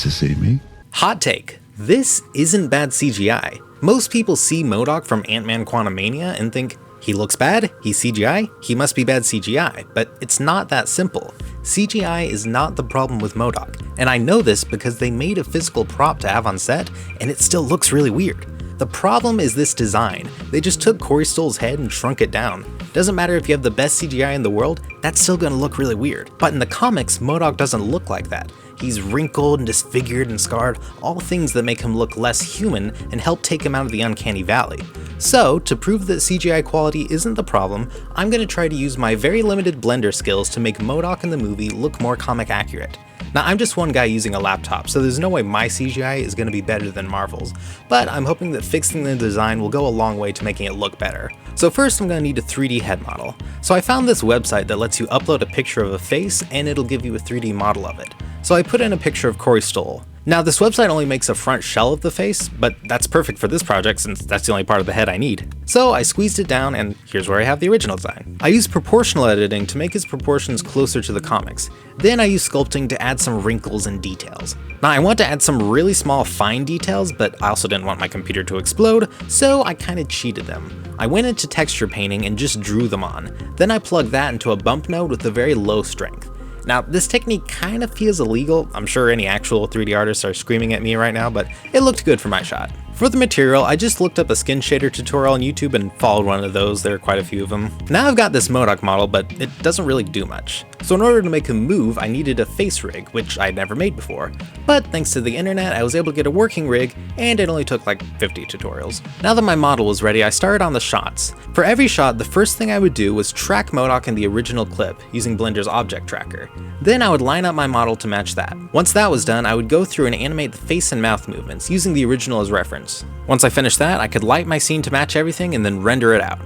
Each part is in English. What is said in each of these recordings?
Surprised to see me? Hot take. This isn't bad CGI. Most people see MODOK from Ant-Man Quantumania and think, he looks bad, he's CGI, he must be bad CGI, but it's not that simple. CGI is not the problem with MODOK, and I know this because they made a physical prop to have on set, and it still looks really weird. The problem is this design. They just took Corey Stoll's head and shrunk it down. Doesn't matter if you have the best CGI in the world, that's still gonna look really weird. But in the comics, MODOK doesn't look like that. He's wrinkled and disfigured and scarred, all things that make him look less human and help take him out of the uncanny valley. So, to prove that CGI quality isn't the problem, I'm gonna try to use my very limited Blender skills to make MODOK in the movie look more comic accurate. Now, I'm just one guy using a laptop, so there's no way my CGI is going to be better than Marvel's, but I'm hoping that fixing the design will go a long way to making it look better. So first I'm going to need a 3D head model. So I found this website that lets you upload a picture of a face and it'll give you a 3D model of it. So I put in a picture of Corey Stoll. Now this website only makes a front shell of the face, but that's perfect for this project since that's the only part of the head I need. So I squeezed it down and here's where I have the original design. I used proportional editing to make his proportions closer to the comics. Then I used sculpting to add some wrinkles and details. Now I want to add some really small fine details, but I also didn't want my computer to explode, so I kinda cheated them. I went into texture painting and just drew them on. Then I plugged that into a bump node with a very low strength. Now, this technique kind of feels illegal. I'm sure any actual 3D artists are screaming at me right now, but it looked good for my shot. For the material, I just looked up a skin shader tutorial on YouTube and followed one of those. There are quite a few of them. Now I've got this MODOK model, but it doesn't really do much. So in order to make him move, I needed a face rig, which I'd never made before. But thanks to the internet, I was able to get a working rig, and it only took like 50 tutorials. Now that my model was ready, I started on the shots. For every shot, the first thing I would do was track MODOK in the original clip, using Blender's object tracker. Then I would line up my model to match that. Once that was done, I would go through and animate the face and mouth movements, using the original as reference. Once I finished that, I could light my scene to match everything and then render it out.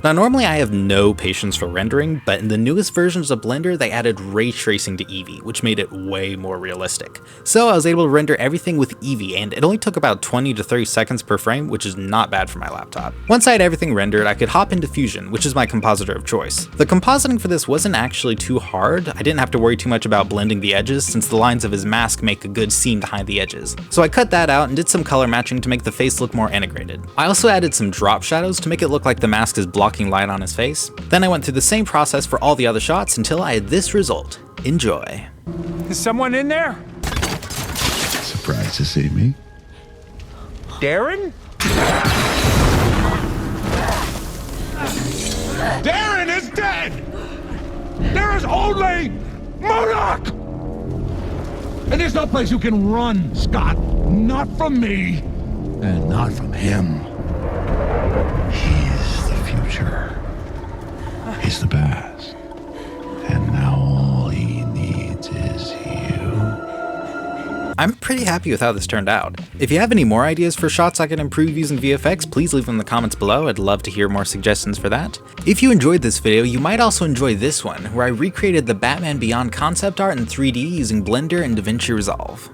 Now normally I have no patience for rendering, but in the newest versions of Blender they added ray tracing to Eevee, which made it way more realistic. So I was able to render everything with Eevee, and it only took about 20 to 30 seconds per frame, which is not bad for my laptop. Once I had everything rendered, I could hop into Fusion, which is my compositor of choice. The compositing for this wasn't actually too hard. I didn't have to worry too much about blending the edges, since the lines of his mask make a good seam to hide the edges. So I cut that out and did some color matching to make the face look more integrated. I also added some drop shadows to make it look like the mask is blocking light on his face. Then I went through the same process for all the other shots until I had this result. Enjoy. Is someone in there? Surprised to see me? Darren? Darren is dead! There is only MODOK! And there's no place you can run, Scott. Not from me, and not from him. He's the future. He's the past. And now all he needs is you. I'm pretty happy with how this turned out. If you have any more ideas for shots I can improve using VFX, please leave them in the comments below. I'd love to hear more suggestions for that. If you enjoyed this video, you might also enjoy this one, where I recreated the Batman Beyond concept art in 3D using Blender and Davinci Resolve.